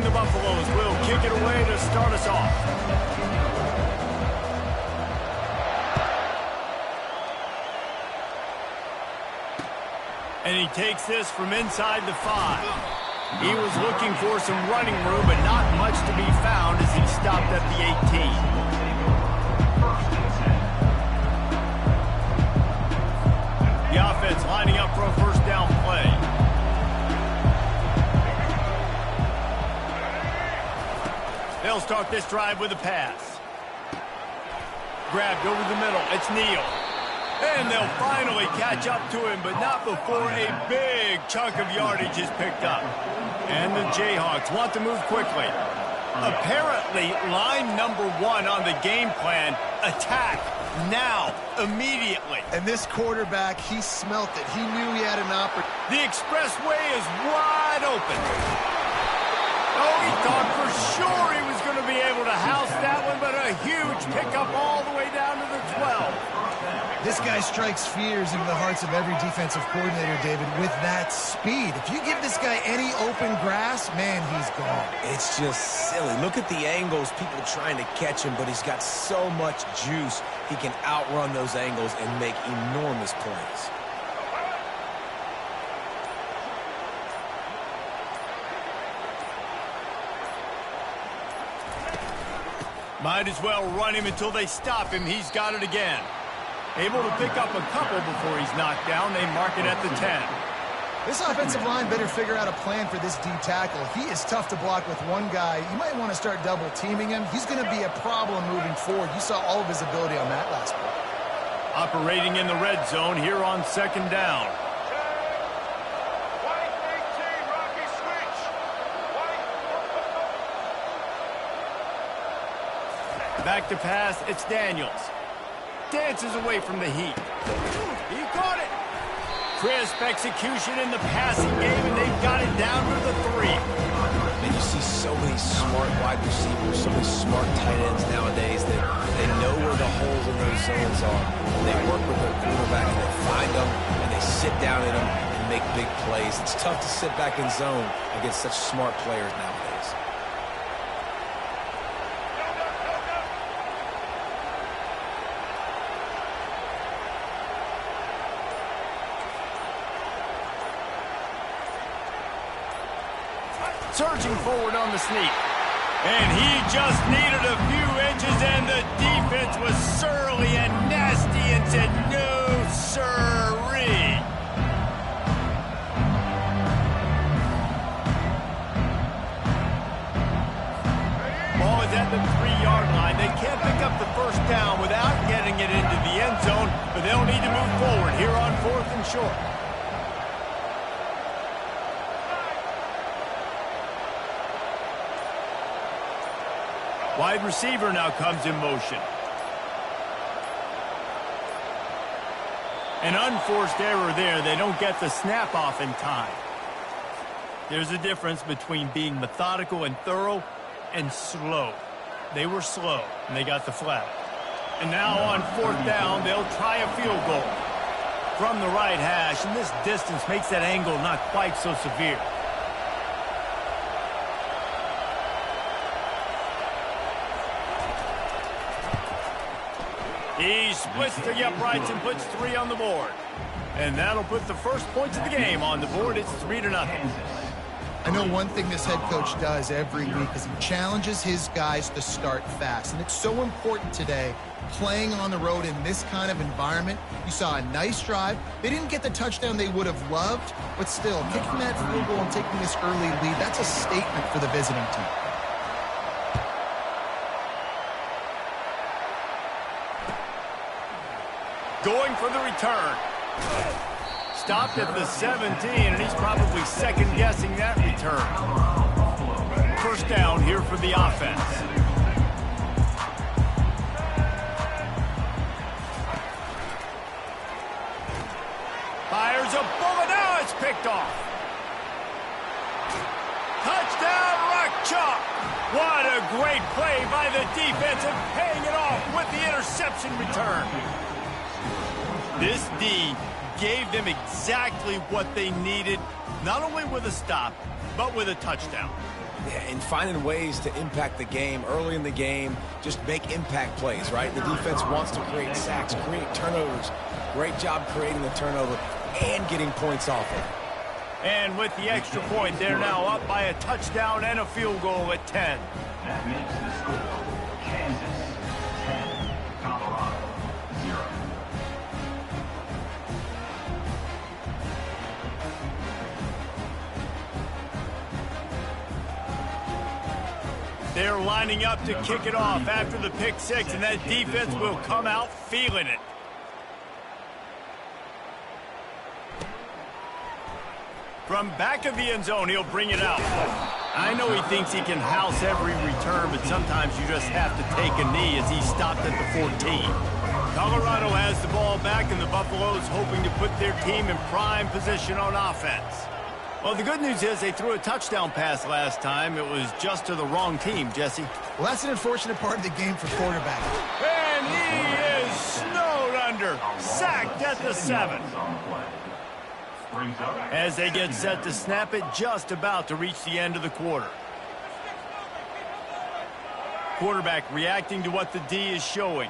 And the Buffaloes will kick it away to start us off. And he takes this from inside the 5. He was looking for some running room, but not much to be found as he stopped at the 18. The offense lining up for a first down play. They'll start this drive with a pass. Grabbed over the middle. It's Neal. And they'll finally catch up to him, but not before a big chunk of yardage is picked up. And the Jayhawks want to move quickly. Apparently, line number 1 on the game plan, attack now, immediately. And this quarterback, he smelt it. He knew he had an opportunity. The expressway is wide open. Oh, he thought for sure he was going to be able to house that one, but a huge pickup all the way down to the 12. This guy strikes fears into the hearts of every defensive coordinator, David, with that speed. If you give this guy any open grass, man, he's gone. It's just silly. Look at the angles, people trying to catch him, but he's got so much juice. He can outrun those angles and make enormous plays. Might as well run him until they stop him. He's got it again. Able to pick up a couple before he's knocked down. They mark it at the 10. This offensive line better figure out a plan for this D tackle. He is tough to block with one guy. You might want to start double teaming him. He's going to be a problem moving forward. You saw all of his ability on that last play. Operating in the red zone here on second down. Back to pass, it's Daniels. Dances away from the heat. He caught it. Crisp execution in the passing game, and they've got it down to the 3. And you see so many smart wide receivers, so many smart tight ends nowadays that they know where the holes in those zones are. They work with their quarterback, and they find them, and they sit down in them and make big plays. It's tough to sit back in zone against such smart players nowadays. Surging forward on the sneak. And he just needed a few inches, and the defense was surly and nasty and said, no, sirree. Ball is at the 3-yard line. They can't pick up the first down without getting it into the end zone, but they'll need to move forward here on 4th and short. Wide receiver now comes in motion. An unforced error there. They don't get the snap off in time. There's a difference between being methodical and thorough and slow. They were slow, and they got the flag. And now on 4th down, they'll try a field goal from the right hash, and this distance makes that angle not quite so severe. He splits the uprights and puts 3 on the board. And that'll put the first points of the game on the board. It's 3-0. I know one thing this head coach does every week is he challenges his guys to start fast. And it's so important today, playing on the road in this kind of environment. You saw a nice drive. They didn't get the touchdown they would have loved, but still, kicking that field goal and taking this early lead, that's a statement for the visiting team. Going for the return. Stopped at the 17, and he's probably second-guessing that return. First down here for the offense. Fires a bullet. Now it's picked off. Touchdown, Rock Chalk. What a great play by the defense and paying it off with the interception return. This D gave them exactly what they needed, not only with a stop, but with a touchdown. and finding ways to impact the game early in the game, just make impact plays, right? The defense wants to create sacks, create turnovers. Great job creating the turnover and getting points off of it. And with the extra point, they're now up by a touchdown and a field goal at 10. That makes the score Kansas 10, Colorado 0. They're lining up to kick it off after the pick six, and that defense will come out feeling it. From back of the end zone, he'll bring it out. I know he thinks he can house every return, but sometimes you just have to take a knee as he stopped at the 14. Colorado has the ball back, and the Buffaloes hoping to put their team in prime position on offense. Well, the good news is they threw a touchdown pass last time. It was just to the wrong team, Jesse. Well, that's an unfortunate part of the game for quarterback. And he is snowed under, sacked at the 7. As they get set to snap it, just about to reach the end of the quarter. Quarterback reacting to what the D is showing.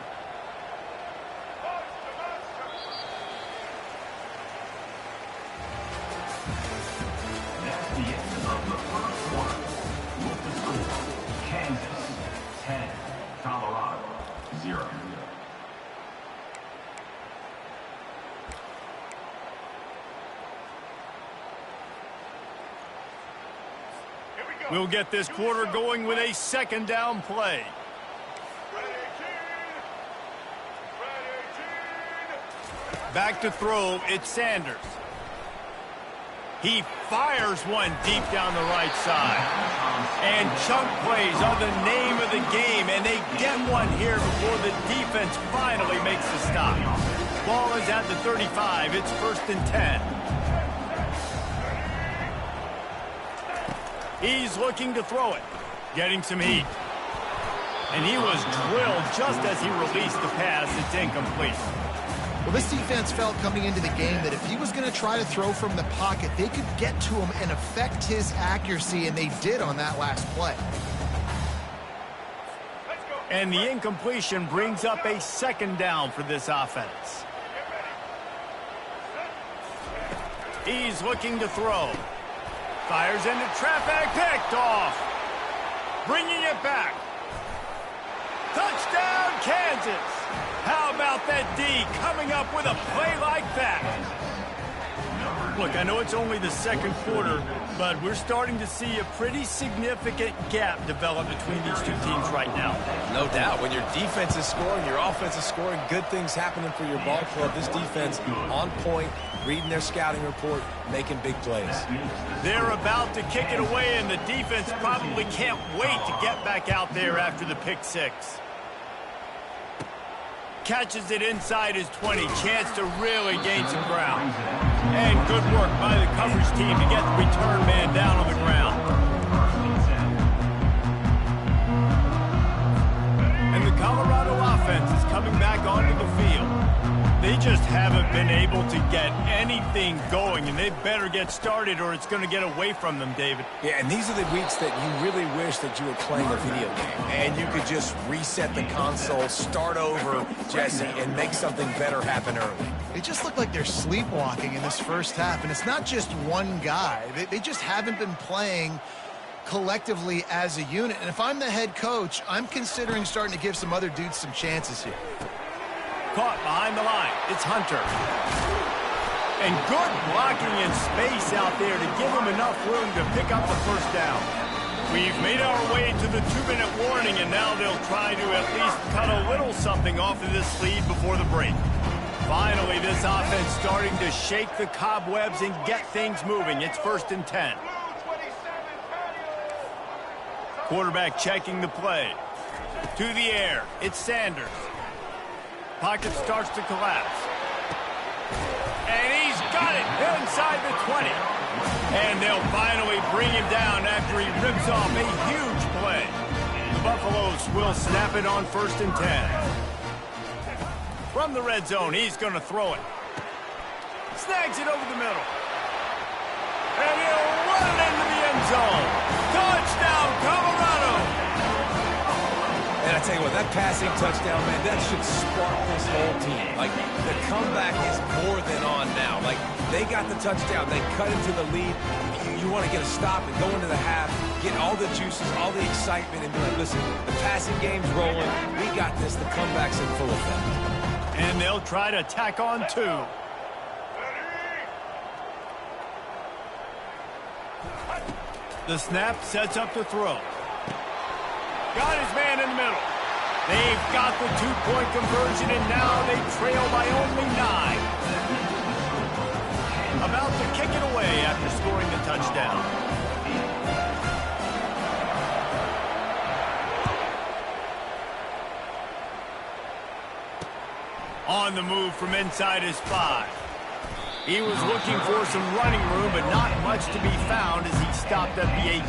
That's the end of the first quarter. With the score, Kansas 10, Colorado 0. We'll get this quarter going with a second down play. Back to throw, it's Sanders. He fires one deep down the right side. And chunk plays are the name of the game, and they get one here before the defense finally makes the stop. Ball is at the 35, it's 1st and 10. He's looking to throw it, getting some heat. And he was drilled just as he released the pass. It's incomplete. Well, this defense felt coming into the game that if he was going to try to throw from the pocket, they could get to him and affect his accuracy, and they did on that last play. And the incompletion brings up a second down for this offense. He's looking to throw. Fires into traffic, picked off. Bringing it back. Touchdown, Kansas. How about that D coming up with a play like that? Look, I know it's only the second quarter, but we're starting to see a pretty significant gap develop between these two teams right now. No doubt. When your defense is scoring, your offense is scoring, good things happening for your ball club. This defense on point, reading their scouting report, making big plays. They're about to kick it away, and the defense probably can't wait to get back out there after the pick six. Catches it inside his 20. Chance to really gain some ground. And good work by the coverage team to get the return man down on the ground. And the Colorado offense is coming back onto the field. They just haven't been able to get anything going, and they better get started or it's going to get away from them, David. Yeah, and these are the weeks that you really wish that you were playing a video game and you could just reset the console, start over, Jesse, and make something better happen early. They just look like they're sleepwalking in this first half, and it's not just one guy. They just haven't been playing collectively as a unit. And if I'm the head coach, I'm considering starting to give some other dudes some chances here. Caught behind the line. It's Hunter. And good blocking in space out there to give him enough room to pick up the first down. We've made our way to the 2-minute warning, and now they'll try to at least cut a little something off of this lead before the break. Finally, this offense starting to shake the cobwebs and get things moving. It's 1st and 10. Quarterback checking the play. To the air. It's Sanders. Pocket starts to collapse. And he's got it inside the 20. And they'll finally bring him down after he rips off a huge play. The Buffaloes will snap it on 1st and 10. From the red zone, he's going to throw it. Snags it over the middle. And he'll run it into the end zone. Touchdown, you what, that passing touchdown, man, that should spark this whole team. Like, the comeback is more than on now. Like, they got the touchdown. They cut into the lead. You want to get a stop and go into the half, get all the juices, all the excitement, and be like, listen, the passing game's rolling. We got this. The comeback's in full effect. And they'll try to tack on two. The snap sets up the throw. Got his man in the middle. They've got the two-point conversion, and now they trail by only 9. About to kick it away after scoring the touchdown. On the move from inside his 5. He was looking for some running room, but not much to be found as he stopped at the 18.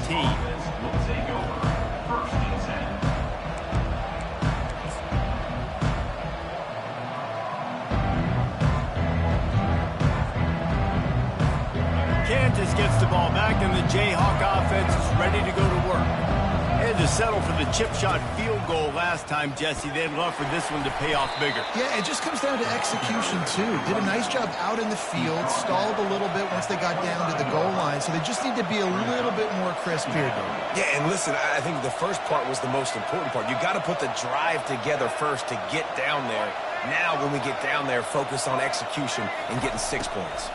Will take over. First and 10. Kansas gets the ball back, and the Jayhawk offense is ready to go to work. Had to settle for the chip shot field goal last time, Jesse. They'd love for this one to pay off bigger. Yeah, it just comes down to execution, too. Did a nice job out in the field, stalled a little bit once they got down to the goal line, so they just need to be a little bit more crisp here, Dave. Yeah, and listen, I think the first part was the most important part. You got to put the drive together first to get down there. Now, when we get down there, focus on execution and getting 6 points.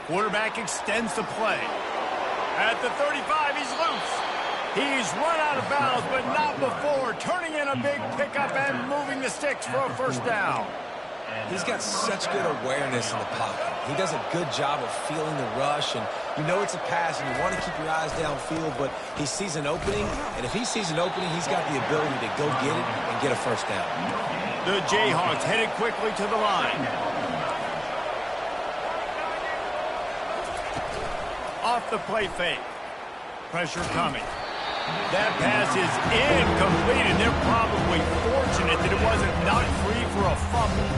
Quarterback extends the play. At the 35, he's loose. He's run out of bounds, but not before. Turning in a big pickup and moving the sticks for a first down. He's got such good awareness in the pocket. He does a good job of feeling the rush, and you know it's a pass, and you want to keep your eyes downfield, but he sees an opening, and if he sees an opening, he's got the ability to go get it and get a first down. The Jayhawks headed quickly to the line. Off the play fake. Pressure coming. That pass is incomplete, and they're probably fortunate that it wasn't knocked free for a fumble.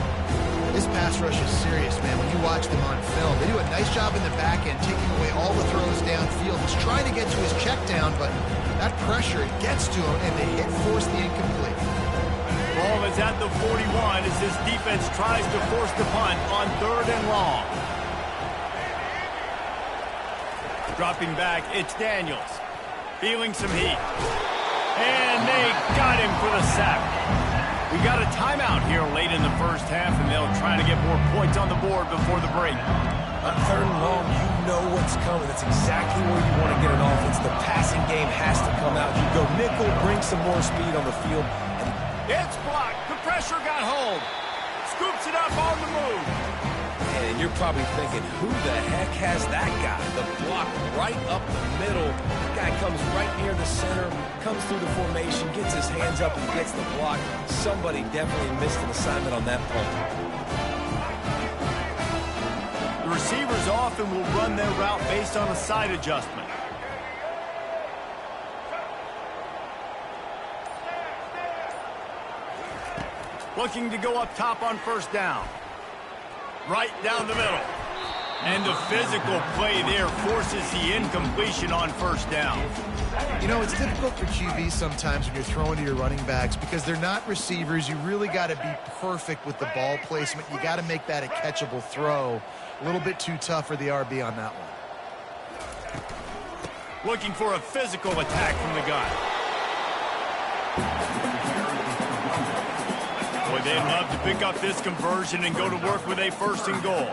This pass rush is serious, man. When you watch them on film, they do a nice job in the back end, taking away all the throws downfield. He's trying to get to his check down, but that pressure, it gets to him, and they hit force the incomplete. Ball is at the 41 as this defense tries to force the punt on 3rd and long. Dropping back, it's Daniels. Feeling some heat. And they got him for the sack. We got a timeout here late in the first half, and they'll try to get more points on the board before the break. On 3rd and long, you know what's coming. That's exactly where you want to get an offense. The passing game has to come out. You go nickel, bring some more speed on the field. It's blocked. The pressure got home. Scoops it up on the move. And you're probably thinking, who the heck has that guy? The block right up the middle. The guy comes right near the center, comes through the formation, gets his hands up and gets the block. Somebody definitely missed an assignment on that punt. The receivers often will run their route based on a side adjustment. Looking to go up top on first down. Right down the middle. And the physical play there forces the incompletion on first down. You know, it's difficult for QBs sometimes when you're throwing to your running backs because they're not receivers. You really got to be perfect with the ball placement. You got to make that a catchable throw. A little bit too tough for the RB on that one. Looking for a physical attack from the gun. Boy, they'd love to pick up this conversion and go to work with a 1st and goal.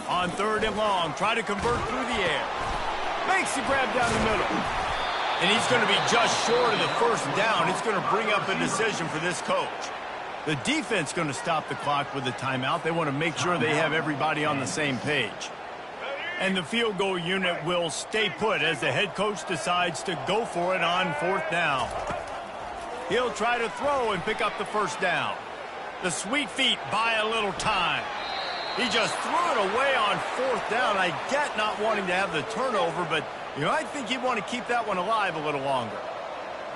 On 3rd and long, try to convert through the air. Makes the grab down the middle. And he's going to be just short of the first down. It's going to bring up a decision for this coach. The defense going to stop the clock with the timeout. They want to make sure they have everybody on the same page. And the field goal unit will stay put as the head coach decides to go for it on 4th down. He'll try to throw and pick up the first down. The sweet feet buy a little time. He just threw it away on 4th down. I get not wanting to have the turnover, but you know, I think he'd want to keep that one alive a little longer.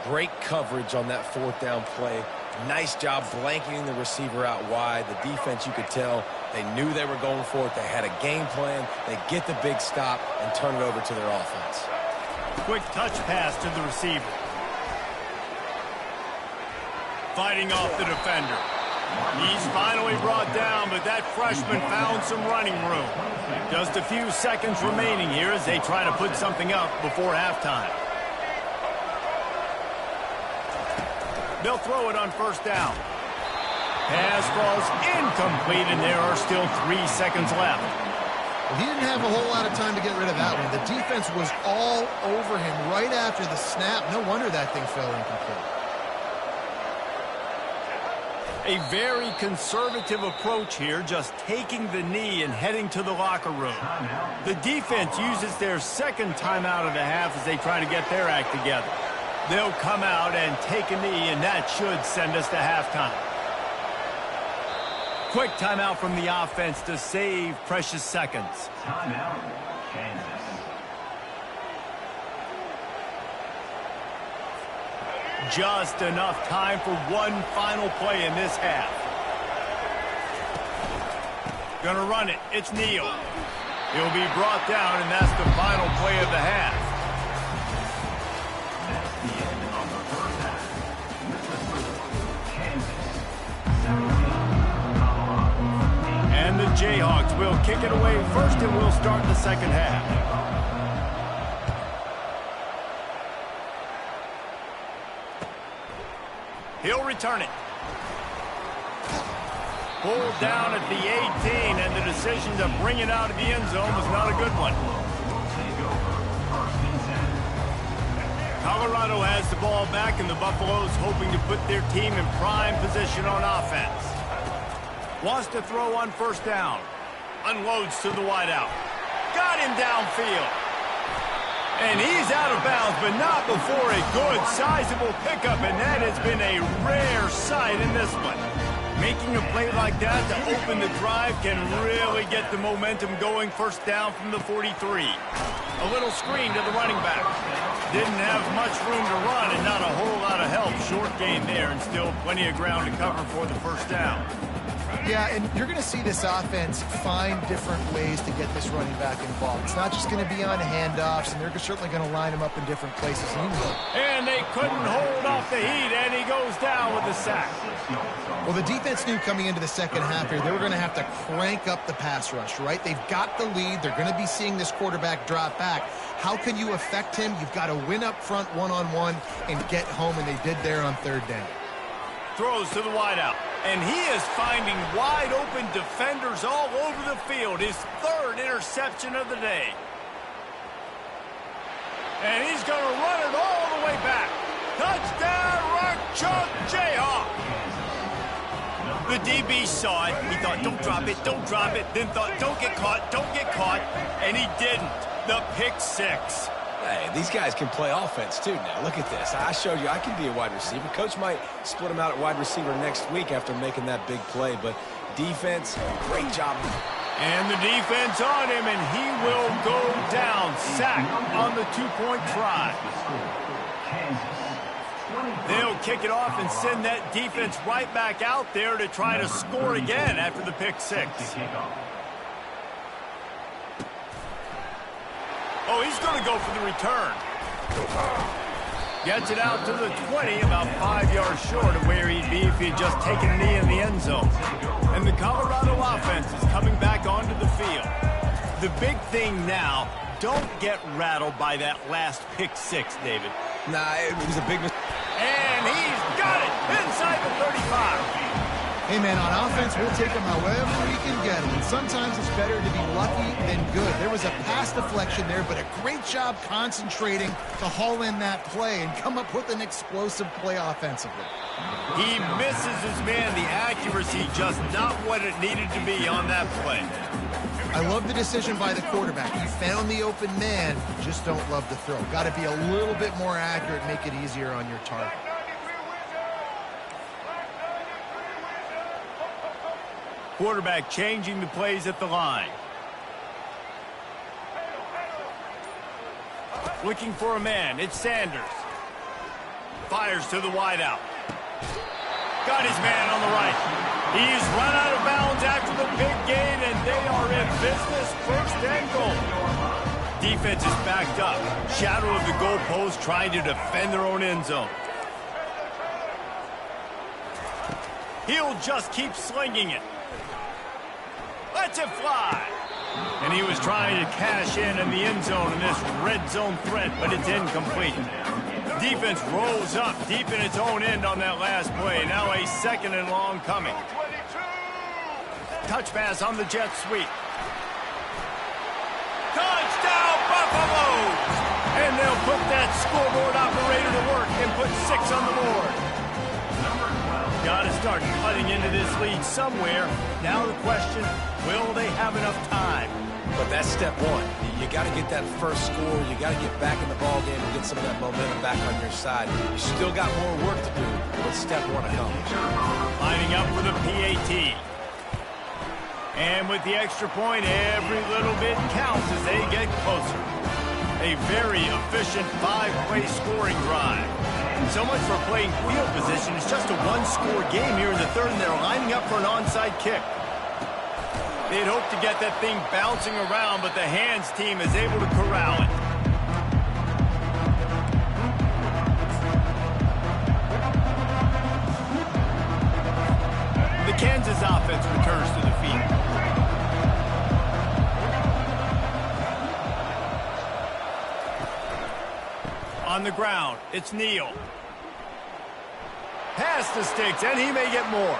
Great coverage on that 4th down play. Nice job blanketing the receiver out wide. The defense, you could tell, they knew they were going for it. They had a game plan. They get the big stop and turn it over to their offense. Quick touch pass to the receiver. fighting off the defender. He's finally brought down, but that freshman found some running room. Just a few seconds remaining here as they try to put something up before halftime. They'll throw it on first down. Pass falls incomplete, and there are still 3 seconds left. Well, he didn't have a whole lot of time to get rid of that one. The defense was all over him right after the snap. No wonder that thing fell incomplete. A very conservative approach here, just taking the knee and heading to the locker room. The defense uses their second timeout of the half as they try to get their act together. They'll come out and take a knee, and that should send us to halftime. Quick timeout from the offense to save precious seconds. Timeout, Kansas. Just enough time for one final play in this half. Gonna run it. It's Neal. He'll be brought down, and that's the final play of the half. That's the end of the first half. Kansas, 17, Colorado. And the Jayhawks will kick it away first, and we'll start the second half. He'll return it. Pulled down at the 18, and the decision to bring it out of the end zone was not a good one. Colorado has the ball back, and the Buffaloes hoping to put their team in prime position on offense. Wants to throw on first down. Unloads to the wideout. Got him downfield. And he's out of bounds, but not before a good, sizable pickup, and that has been a rare sight in this one. Making a play like that to open the drive can really get the momentum going. First down from the 43. A little screen to the running back. Didn't have much room to run and not a whole lot of help. Short gain there and still plenty of ground to cover for the first down. Yeah, and you're going to see this offense find different ways to get this running back involved. It's not just going to be on handoffs, and they're certainly going to line him up in different places. And they couldn't hold off the heat, and he goes down with a sack. Well, the defense knew coming into the second half here, they were going to have to crank up the pass rush, right? They've got the lead. They're going to be seeing this quarterback drop back. How can you affect him? You've got to win up front one-on-one and get home, and they did there on third down. Throws to the wideout. And he is finding wide-open defenders all over the field. His third interception of the day. And he's going to run it all the way back. Touchdown, Rock Chalk Jayhawk. The DB saw it. He thought, don't drop it, don't drop it. Then thought, don't get caught, don't get caught. And he didn't. The pick six. Hey, these guys can play offense, too, now. Look at this. I showed you I can be a wide receiver. Coach might split him out at wide receiver next week after making that big play, but defense, great job. And the defense on him, and he will go down. Sack on the two-point try. They'll kick it off and send that defense right back out there to try to score again after the pick six. Oh, he's going to go for the return. Gets it out to the 20, about 5 yards short of where he'd be if he had just taken a knee in the end zone. And the Colorado offense is coming back onto the field. The big thing now, don't get rattled by that last pick six, David. Nah, it was a big mistake. And he's got it inside the 35. Hey, man, on offense, we'll take them however we can get them. And sometimes it's better to be lucky than good. There was a pass deflection there, but a great job concentrating to haul in that play and come up with an explosive play offensively. He misses his man. The accuracy just not what it needed to be on that play. I love the decision by the quarterback. He found the open man, just don't love the throw. Got to be a little bit more accurate, make it easier on your target. Quarterback changing the plays at the line. Looking for a man. It's Sanders. Fires to the wideout. Got his man on the right. He's run out of bounds after the big gain, and they are in business. First and goal. Defense is backed up. Shadow of the goalpost trying to defend their own end zone. He'll just keep slinging it. Lets it fly. And he was trying to cash in the end zone in this red zone threat, but it's incomplete. Defense rolls up deep in its own end on that last play. Now a 2nd and long coming. Touch pass on the jet sweep. Touchdown, Buffaloes! And they'll put that scoreboard operator to work and put 6 on the board. Got to start cutting into this lead somewhere. Now the question, will they have enough time? But that's step one. You got to get that first score. You got to get back in the ball game and get some of that momentum back on your side. You still got more work to do, but step one accomplished. Lining up for the PAT. And with the extra point, every little bit counts as they get closer. A very efficient 5-play scoring drive. So much for playing field position. It's just a 1-score game here in the 3rd, and they're lining up for an onside kick. They'd hoped to get that thing bouncing around, but the hands team is able to corral it. The Kansas offense returns to the field. On the ground, it's Neal. Pass the sticks, and he may get more.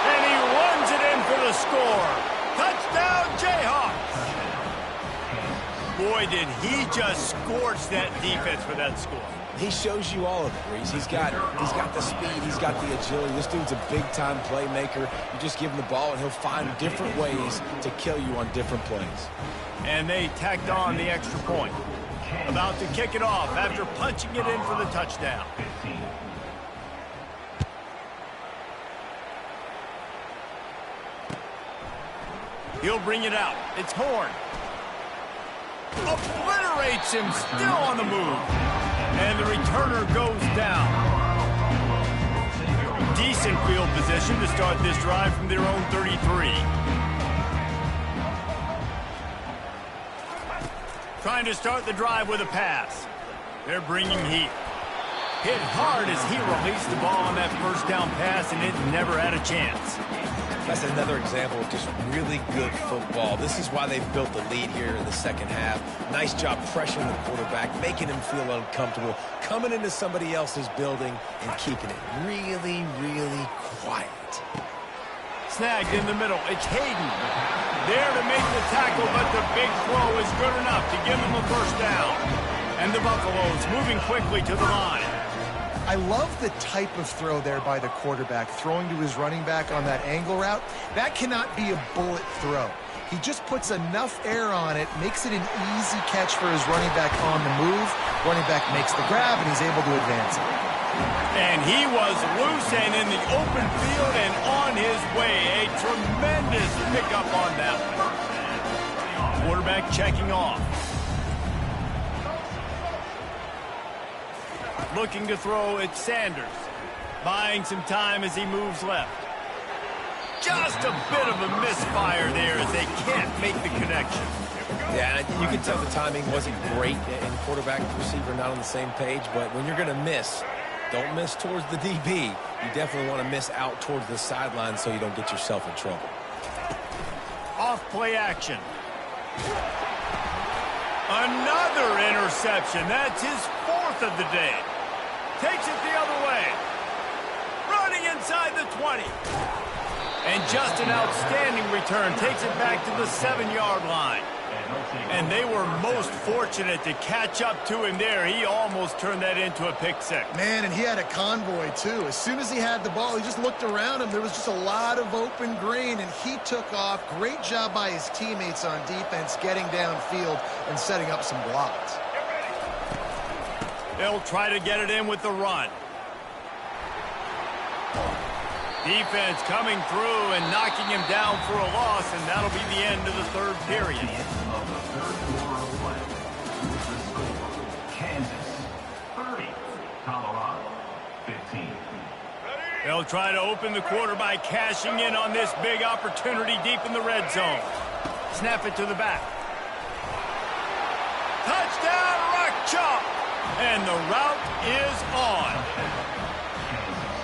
And he runs it in for the score. Touchdown, Jayhawks! Boy, did he just scorch that defense for that score. He shows you all of it, Reese. He's got the speed, he's got the agility. This dude's a big-time playmaker. You just give him the ball, and he'll find different ways to kill you on different plays. And they tacked on the extra point. About to kick it off after punching it in for the touchdown. He'll bring it out. It's Horn. Obliterates him, still on the move. And the returner goes down. Decent field position to start this drive from their own 33. Trying to start the drive with a pass. They're bringing heat. Hit hard as he released the ball on that first down pass, and it never had a chance. That's another example of just really good football. This is why they've built the lead here in the 2nd half. Nice job pressuring the quarterback, making him feel uncomfortable, coming into somebody else's building and keeping it really, really quiet. Snagged in the middle. It's Hayden. There to make the tackle, but the big throw is good enough to give him a first down. And the Buffaloes moving quickly to the line. I love the type of throw there by the quarterback, throwing to his running back on that angle route. That cannot be a bullet throw. He just puts enough air on it, makes it an easy catch for his running back on the move. Running back makes the grab, and he's able to advance it. And he was loose and in the open field and on his way. A tremendous pickup on that one. Quarterback checking off. Looking to throw at Sanders. Buying some time as he moves left. Just a bit of a misfire there as they can't make the connection. Yeah, and you can tell the timing wasn't great, and quarterback and receiver not on the same page, but when you're going to miss, don't miss towards the DB. You definitely want to miss out towards the sideline so you don't get yourself in trouble. Off play action. Another interception. That's his 4th of the day. Takes it the other way. Running inside the 20. And just an outstanding return. Takes it back to the 7-yard line. And they were most fortunate to catch up to him there. He almost turned that into a pick six. Man, and he had a convoy, too. As soon as he had the ball, he just looked around him. There was just a lot of open green, and he took off. Great job by his teammates on defense, getting downfield and setting up some blocks. They'll try to get it in with the run. Defense coming through and knocking him down for a loss, and that'll be the end of the 3rd period. Of the 3rd quarter of play. With the score, Kansas 30, Colorado 15. They'll try to open the quarter by cashing in on this big opportunity deep in the red zone. Snap it to the back. Touchdown, Rock Chalk! And the route is on.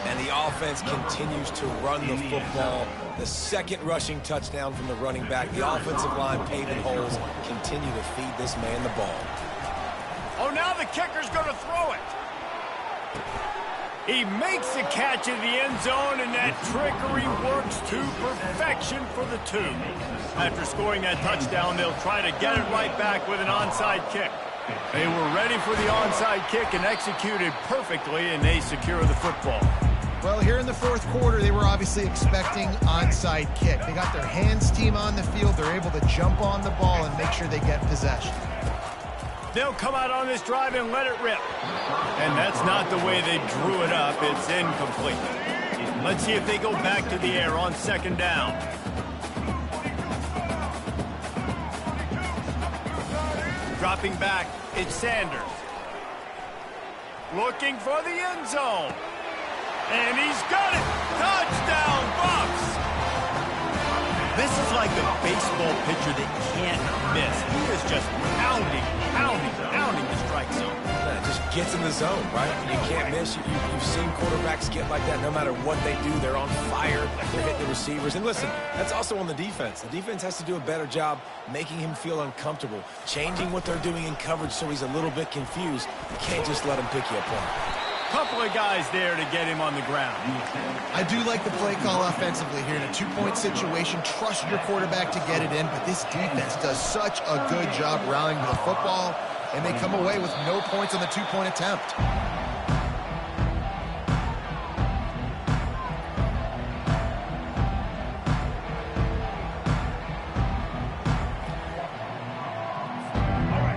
And the offense continues to run the football. The second rushing touchdown from the running back. The offensive line paving holes. Continue to feed this man the ball. Oh, now the kicker's going to throw it. He makes the catch in the end zone, and that trickery works to perfection for the 2. After scoring that touchdown, they'll try to get it right back with an onside kick. They were ready for the onside kick and executed perfectly, and they secure the football. Well, here in the fourth quarter, they were obviously expecting onside kick. They got their hands team on the field. They're able to jump on the ball and make sure they get possession. They'll come out on this drive and let it rip. And that's not the way they drew it up. It's incomplete. Let's see if they go back to the air on second down. Dropping back, it's Sanders. Looking for the end zone. And he's got it! Touchdown, Bucks! This is like a baseball pitcher that can't miss. He is just pounding the strike zone. Yeah, it just gets in the zone, right? You can't miss. You've seen quarterbacks get like that no matter what they do. They're on fire. They're hitting the receivers. And listen, that's also on the defense. The defense has to do a better job making him feel uncomfortable, changing what they're doing in coverage so he's a little bit confused. You can't just let him pick you apart. Couple of guys there to get him on the ground. I do like the play call offensively here in a two-point situation. Trust your quarterback to get it in, but this defense does such a good job rallying to the football, and they come away with no points on the two-point attempt.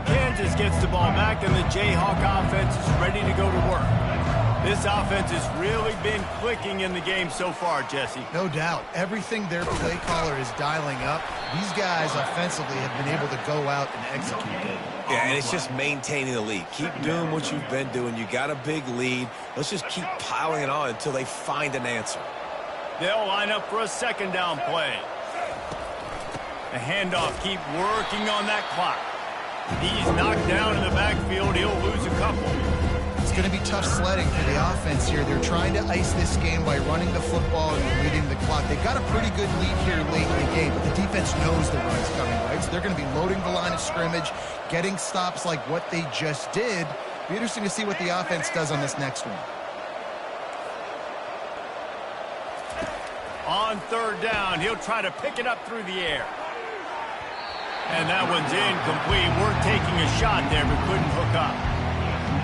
Kansas gets the ball back, and the Jayhawk offense is ready to go to work. This offense has really been clicking in the game so far, Jesse. No doubt. Everything their play caller is dialing up, these guys offensively have been able to go out and execute it. Yeah, and it's just maintaining the lead. Keep doing what you've been doing. You got a big lead. Let's just keep piling it on until they find an answer. They'll line up for a second down play. The handoff, keep working on that clock. He's knocked down in the backfield. He'll lose a couple. It's going to be tough sledding for the offense here. They're trying to ice this game by running the football and leading the clock. They've got a pretty good lead here late in the game, but the defense knows the run's coming, right? So they're going to be loading the line of scrimmage, getting stops like what they just did. Be interesting to see what the offense does on this next one. On third down, he'll try to pick it up through the air. And that one's incomplete. We're taking a shot there, but couldn't hook up.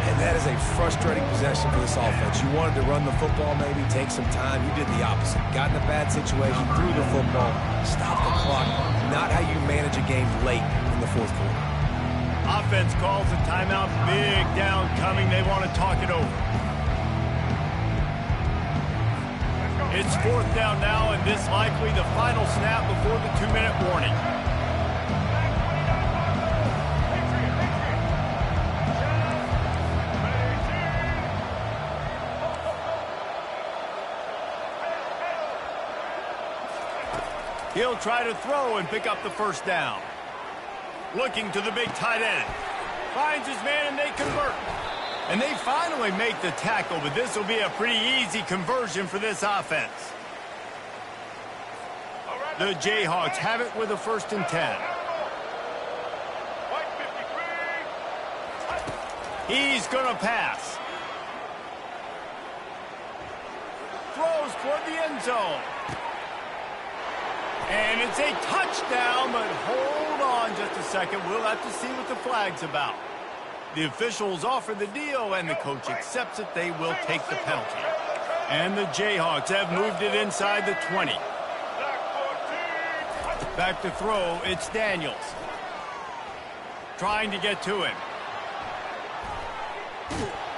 And that is a frustrating possession for this offense. You wanted to run the football, maybe take some time. You did the opposite. Got in a bad situation, threw the football, stopped the clock. Not how you manage a game late in the fourth quarter. Offense calls a timeout. Big down coming. They want to talk it over. It's fourth down now, and this likely the final snap before the 2-minute warning. He'll try to throw and pick up the first down. Looking to the big tight end. Finds his man and they convert. And they finally make the tackle, but this will be a pretty easy conversion for this offense. The Jayhawks have it with a 1st and 10. He's going to pass. Throws toward the end zone. And it's a touchdown, but hold on just a second. We'll have to see what the flag's about. The officials offer the deal, and the coach accepts it. They will take the penalty. And the Jayhawks have moved it inside the 20. Back to throw, it's Daniels. Trying to get to him.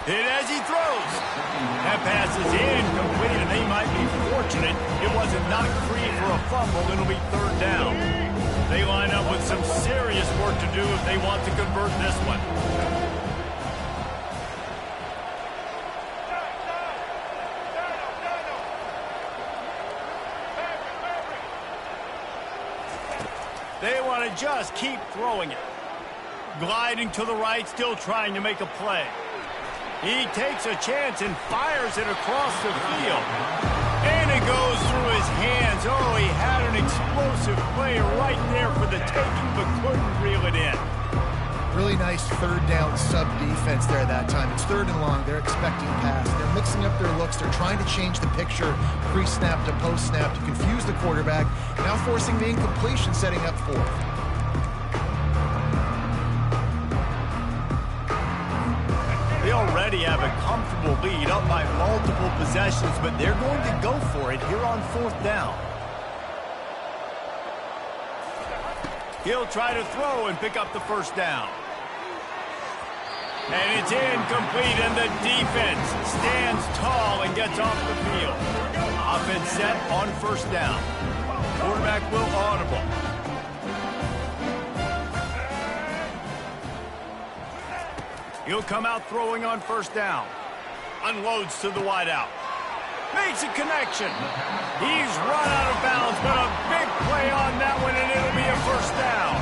Hit as he throws. That pass is incomplete, and they might be fortunate it wasn't knocked free for a fumble. It'll be third down. They line up with some serious work to do if they want to convert this one. They want to just keep throwing it. Gliding to the right, still trying to make a play. He takes a chance and fires it across the field. And it goes through his hands. Oh, he had an explosive play right there for the taking, but couldn't reel it in. Really nice third down sub-defense there that time. It's third and long. They're expecting pass. They're mixing up their looks. They're trying to change the picture pre-snap to post-snap to confuse the quarterback, now forcing the incompletion, setting up fourth. They already have a comfortable lead, up by multiple possessions, but they're going to go for it here on fourth down. He'll try to throw and pick up the first down. And it's incomplete, and the defense stands tall and gets off the field. Offense set on first down. Quarterback will audible. He'll come out throwing on first down. Unloads to the wideout. Makes a connection. He's run out of bounds, but a big play on that one, and it'll be a first down.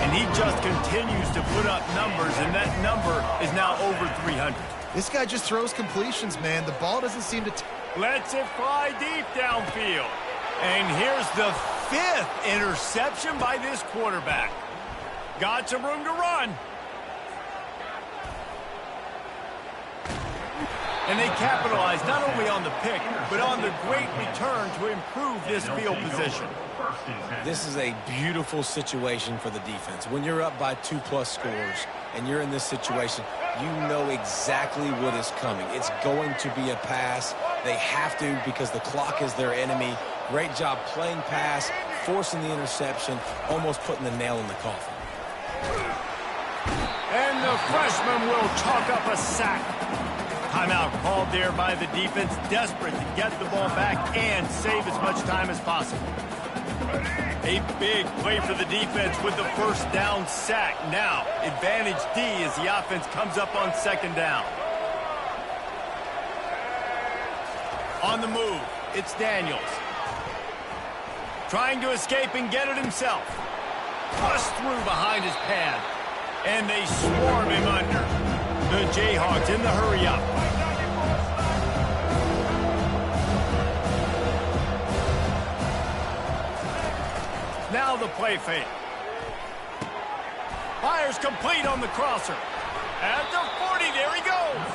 And he just continues to put up numbers, and that number is now over 300. This guy just throws completions, man. The ball doesn't seem to... Lets it fly deep downfield. And here's the 5th interception by this quarterback. Got some room to run. And they capitalize not only on the pick, but on the great return to improve this field position. This is a beautiful situation for the defense. When you're up by 2+ scores and you're in this situation, you know exactly what is coming. It's going to be a pass. They have to because the clock is their enemy. Great job playing pass, forcing the interception, almost putting the nail in the coffin. And the freshman will chalk up a sack. Timeout called there by the defense, desperate to get the ball back and save as much time as possible. A big play for the defense with the first down sack. Now, advantage D as the offense comes up on second down. On the move, it's Daniels. Trying to escape and get it himself. Bust through behind his pad. And they swarm him under. The Jayhawks in the hurry-up. Now the play fake. Fires complete on the crosser. At the 40, there he goes.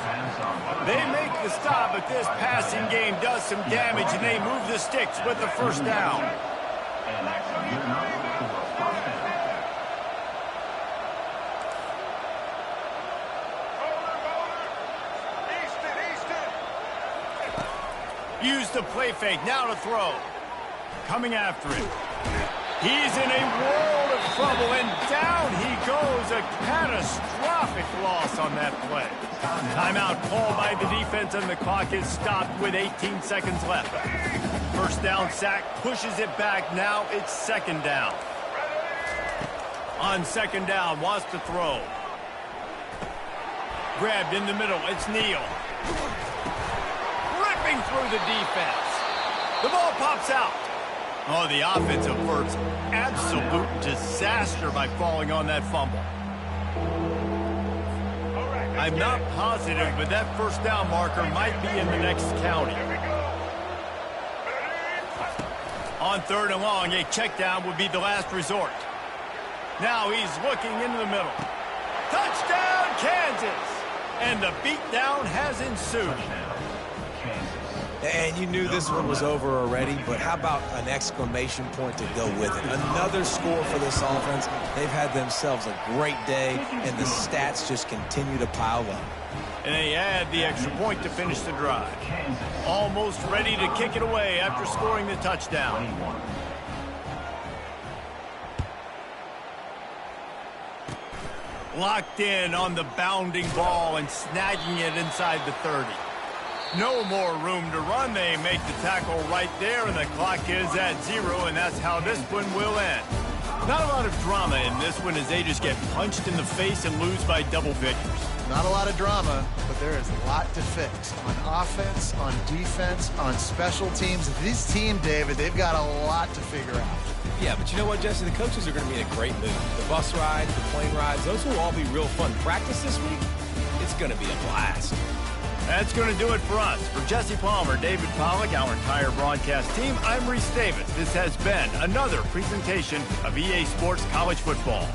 They make the stop, but this passing game does some damage, and they move the sticks with the first down. And that's good enough for a first down. Use the play fake, now to throw. Coming after it. He's in a world of trouble, and down he goes. A catastrophic loss on that play. Timeout called by the defense, and the clock is stopped with 18 seconds left. First down sack, pushes it back. Now it's second down. On second down, wants to throw. Grabbed in the middle, it's Neal. Ripping through the defense. The ball pops out. Oh, the offense averts absolute disaster by falling on that fumble. I'm not positive, but that first down marker might be in the next county. On third and long, a check down would be the last resort. Now he's looking into the middle. Touchdown, Kansas! And the beatdown has ensued. And you knew this one was over already, but how about an exclamation point to go with it? Another score for this offense. They've had themselves a great day, and the stats just continue to pile up. And they add the extra point to finish the drive. Almost ready to kick it away after scoring the touchdown. Locked in on the bounding ball and snagging it inside the 30. No more room to run. They make the tackle right there, and the clock is at 0, and that's how this one will end. Not a lot of drama in this one as they just get punched in the face and lose by double figures. Not a lot of drama, but there is a lot to fix on offense, on defense, on special teams. This team, David, they've got a lot to figure out. Yeah, but you know what, Jesse? The coaches are going to be in a great mood. The bus rides, the plane rides, those will all be real fun. Practice this week, it's It's going to be a blast. That's going to do it for us. For Jesse Palmer, David Pollack, our entire broadcast team, I'm Reese Davis. This has been another presentation of EA Sports College Football.